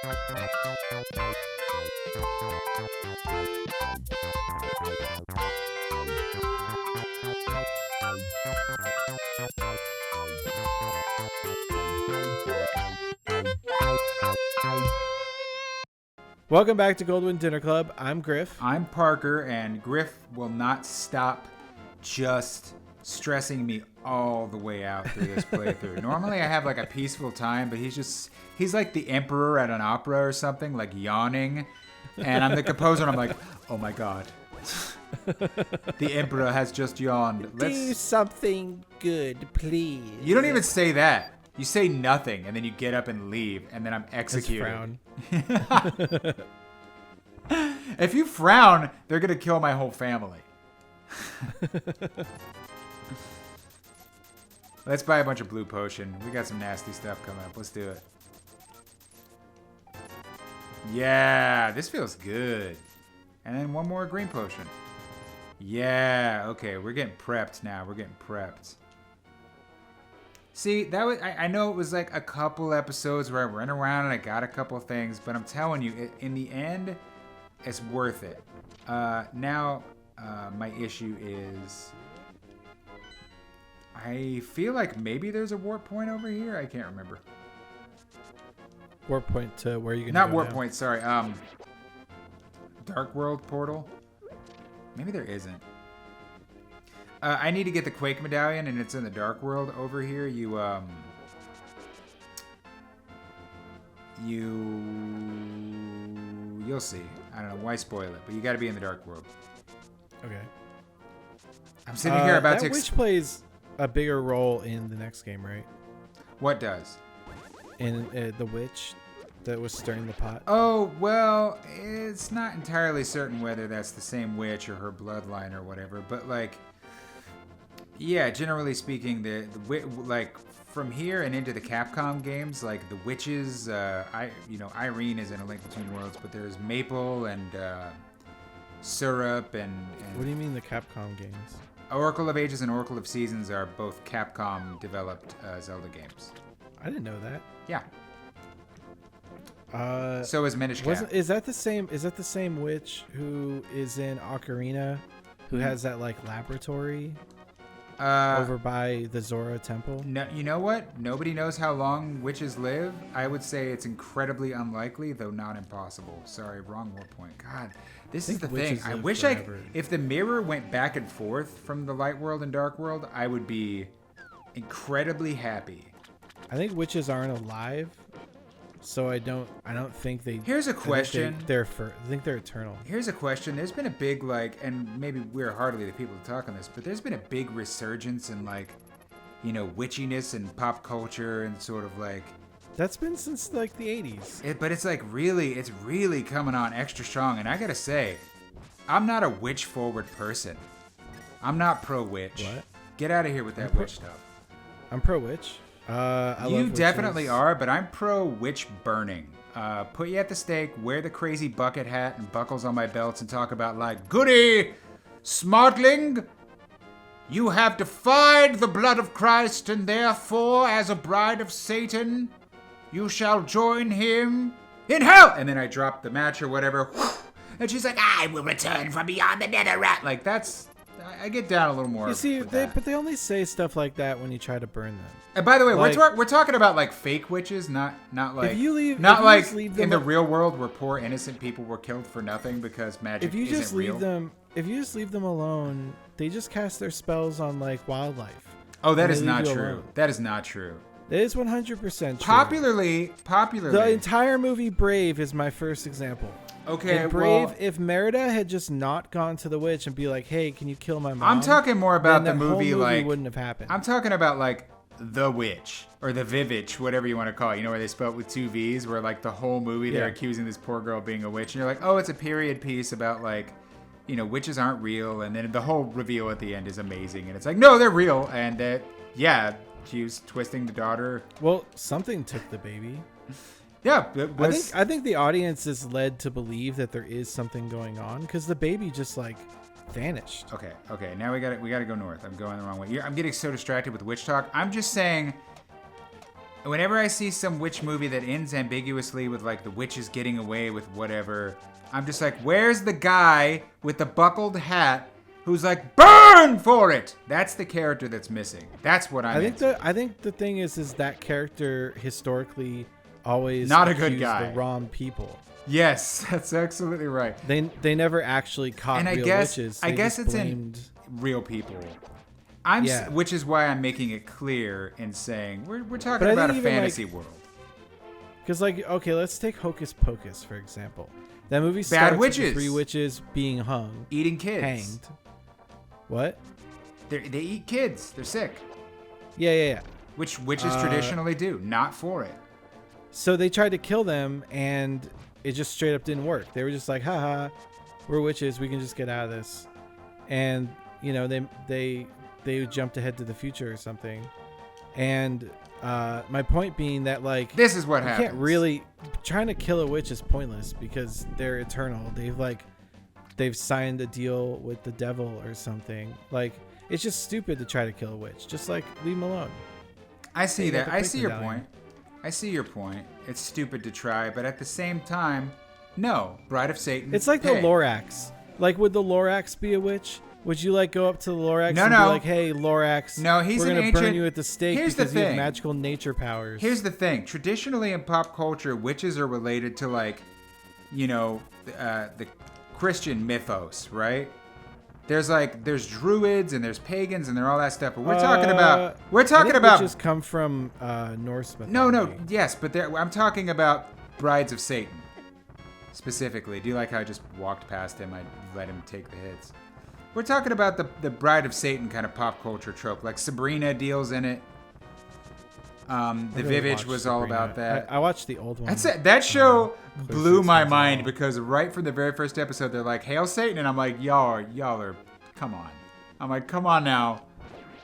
Welcome back to Goldwynn Dinner Club. I'm Grif. I'm Parker, and Grif will not stop just stressing me all the way out through this playthrough. Normally I have like a peaceful time, but he's like the emperor at an opera or something, like yawning. And I'm the composer, and I'm like, oh my god. The emperor has just yawned. Do something good, please. You don't even say that. You say nothing, and then you get up and leave, and then I'm executed. Frown. If you frown, they're going to kill my whole family. Let's buy a bunch of blue potion. We got some nasty stuff coming up. Let's do it. Yeah, this feels good. And then one more green potion. Yeah, okay, we're getting prepped now. We're getting prepped. See, that was I know it was like a couple episodes where I ran around and I got a couple things, but I'm telling you, in the end, it's worth it. Now, my issue is I feel like maybe there's a warp point over here. I can't remember. Warp point to where you can Not go warp now. point, sorry. Dark World portal. Maybe there isn't. I need to get the Quake medallion, and it's in the Dark World over here. You'll see. I don't know why spoil it, but you got to be in the Dark World. Okay. I'm sitting here about that witch plays a bigger role in the next game, right? What does? In the witch that was stirring the pot. Oh, well, it's not entirely certain whether that's the same witch or her bloodline or whatever, but like, yeah, generally speaking, like from here and into the Capcom games, like the witches, Irene is in A Link Between Worlds, but there's Maple and Syrup and what do you mean the Capcom games? Oracle of Ages and Oracle of Seasons are both Capcom developed Zelda games. I didn't know that. Yeah. So is Minish Cap. Is that the same witch who is in Ocarina, who has that like laboratory over by the Zora Temple? No, you know what? Nobody knows how long witches live. I would say it's incredibly unlikely, though not impossible. Sorry, wrong warp point. God, this is the thing. I wish if the mirror went back and forth from the light world and dark world, I would be incredibly happy. I think witches aren't alive. So I don't think they. Here's a question. I think they're eternal. Here's a question. There's been a big and maybe we're hardly the people to talk on this, but there's been a big resurgence in witchiness and pop culture and sort of like. That's been since like the 80s. But it's like it's really coming on extra strong. And I gotta say, I'm not a witch forward person. I'm not pro witch. What? Get out of here with that witch stuff. I'm pro witch. You definitely are, but I'm pro witch burning. Put you at the stake, wear the crazy bucket hat and buckles on my belts, and talk about like, goody, smartling, you have defied the blood of Christ, and therefore, as a bride of Satan, you shall join him in hell. And then I drop the match or whatever, and she's like, I will return from beyond the netherrack. Like I get down a little more. You see, but they only say stuff like that when you try to burn them. And by the way, we're talking about like fake witches, not like in the real world where poor innocent people were killed for nothing because magic isn't real. If you just leave them alone, they just cast their spells on like wildlife. Oh, that is not true. That is not true. It is 100% true. Popularly, the entire movie Brave is my first example. Okay, in Brave, if Merida had just not gone to the witch and be like, "Hey, can you kill my mom?" I'm talking more about the movie, whole movie like wouldn't have happened. I'm talking about like The Witch or The Vivitch, whatever you want to call it. You know, where they spell it with 2 V's, where like the whole movie they're accusing this poor girl of being a witch, and you're like, "Oh, it's a period piece about like, witches aren't real," and then the whole reveal at the end is amazing, and it's like, no, they're real, and that she was twisting the daughter. Well, something took the baby. Yeah, it was... I think the audience is led to believe that there is something going on because the baby just like vanished. Okay. Now we got to go north. I'm going the wrong way. I'm getting so distracted with witch talk. I'm just saying, whenever I see some witch movie that ends ambiguously with like the witches getting away with whatever, I'm just like, where's the guy with the buckled hat who's like, burn for it? That's the character that's missing. That's what I think the thing is that character historically always not a good guy. The wrong people. Yes, that's absolutely right. They never actually caught real witches. I guess it's in real people. Which is why I'm making it clear in saying we're talking about a fantasy world. Because okay, let's take Hocus Pocus for example. That movie starts with 3 witches being hung, eating kids, hanged. What? They eat kids. They're sick. Yeah. Which witches traditionally do, not for it. So they tried to kill them, and it just straight up didn't work. They were just like, haha, we're witches. We can just get out of this. And, they jumped ahead to the future or something. And my point being that, this is what happens. You can't really... Trying to kill a witch is pointless because they're eternal. They've signed a deal with the devil or something. It's just stupid to try to kill a witch. Just, leave them alone. I see that. I see your point. I see your point. It's stupid to try, but at the same time, no. Bride of Satan. It's like the Lorax. Would the Lorax be a witch? Would you go up to the Lorax and be like, "Hey, Lorax, he's we're gonna burn you at the stake because you have magical nature powers"? Here's the thing. Traditionally in pop culture, witches are related to the Christian mythos, right? There's druids and there's pagans and they're all that stuff. But we're talking about witches come from Norse mythology. Yes, but I'm talking about brides of Satan specifically. Do you like how I just walked past him? I let him take the hits. We're talking about the bride of Satan kind of pop culture trope. Like Sabrina deals in it. The Vivage was all about that. I watched the old one. That show blew my mind because right from the very first episode, they're like, "Hail Satan," and I'm like, y'all are, come on. I'm like, come on now,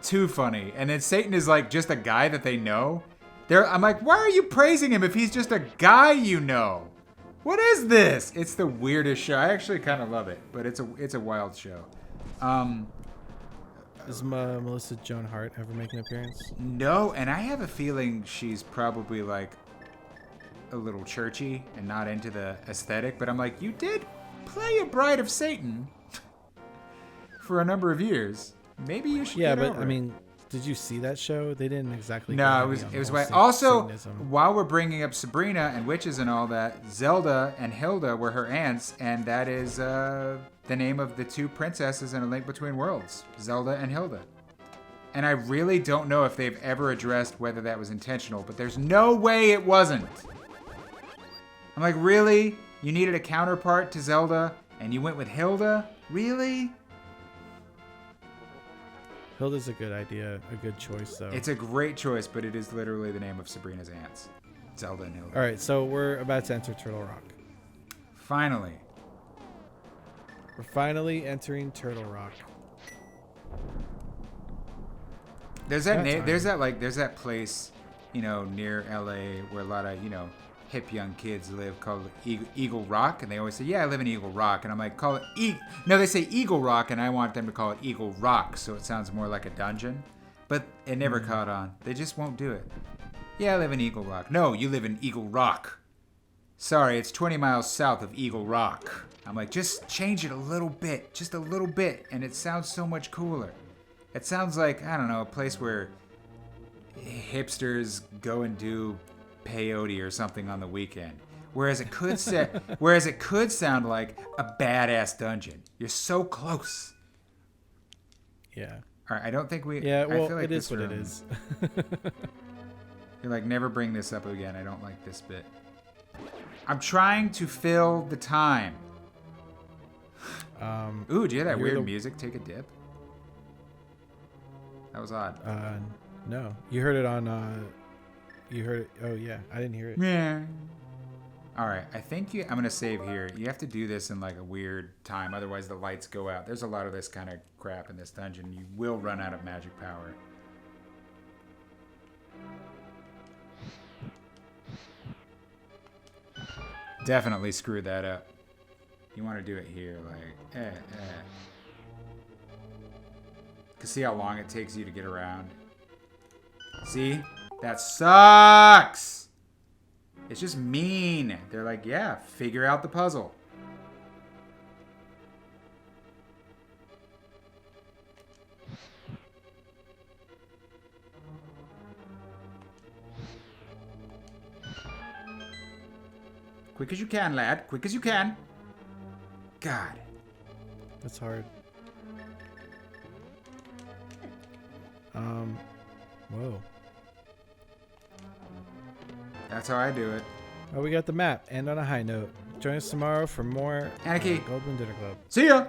too funny. And then Satan is just a guy that they know. I'm like, why are you praising him if he's just a guy you know? What is this? It's the weirdest show. I actually kind of love it, but it's a wild show. Does Melissa Joan Hart ever make an appearance? No, and I have a feeling she's probably a little churchy and not into the aesthetic, but I'm like, you did play a bride of Satan for a number of years. Maybe you should get over it. Did you see that show? They didn't exactly. No, it was also, while we're bringing up Sabrina and witches and all that, Zelda and Hilda were her aunts, and that is the name of the 2 princesses in A Link Between Worlds, Zelda and Hilda. And I really don't know if they've ever addressed whether that was intentional, but there's no way it wasn't. I'm like, really? You needed a counterpart to Zelda, and you went with Hilda? Really? Hilda's a good idea, a good choice, though. It's a great choice, but it is literally the name of Sabrina's aunts, Zelda and Hilda. All right, so we're about to enter Turtle Rock. Finally. We're finally entering Turtle Rock. There's that place, near LA where a lot of, hip young kids live called Eagle Rock, and they always say, "Yeah, I live in Eagle Rock," and I'm like, "Call it No, they say Eagle Rock, and I want them to call it Eagle Rock, so it sounds more like a dungeon." But it never caught on. They just won't do it. "Yeah, I live in Eagle Rock." "No, you live in Eagle Rock." "Sorry, it's 20 miles south of Eagle Rock." I'm like, just change it a little bit, just a little bit, and it sounds so much cooler. It sounds like, I don't know, a place where hipsters go and do peyote or something on the weekend. Whereas it could sound like a badass dungeon. You're so close. Yeah. All right, I don't think we. Yeah, well, I feel like it is what it is. You're like, never bring this up again. I don't like this bit. I'm trying to fill the time. Ooh, do you hear that weird music? Take a dip. That was odd. No, you heard it on. You heard it. Oh yeah, I didn't hear it. Yeah. All right, I think I'm gonna save here. You have to do this in a weird time, otherwise the lights go out. There's a lot of this kind of crap in this dungeon. You will run out of magic power. Definitely screw that up. You want to do it here, Cause see how long it takes you to get around. See? That sucks. It's just mean. They're like, yeah, figure out the puzzle. Quick as you can, lad. Quick as you can. God. That's hard. Whoa. That's how I do it. Oh, we got the map. And on a high note, join us tomorrow for more Anarchy. Goldwynn Dinner Club. See ya.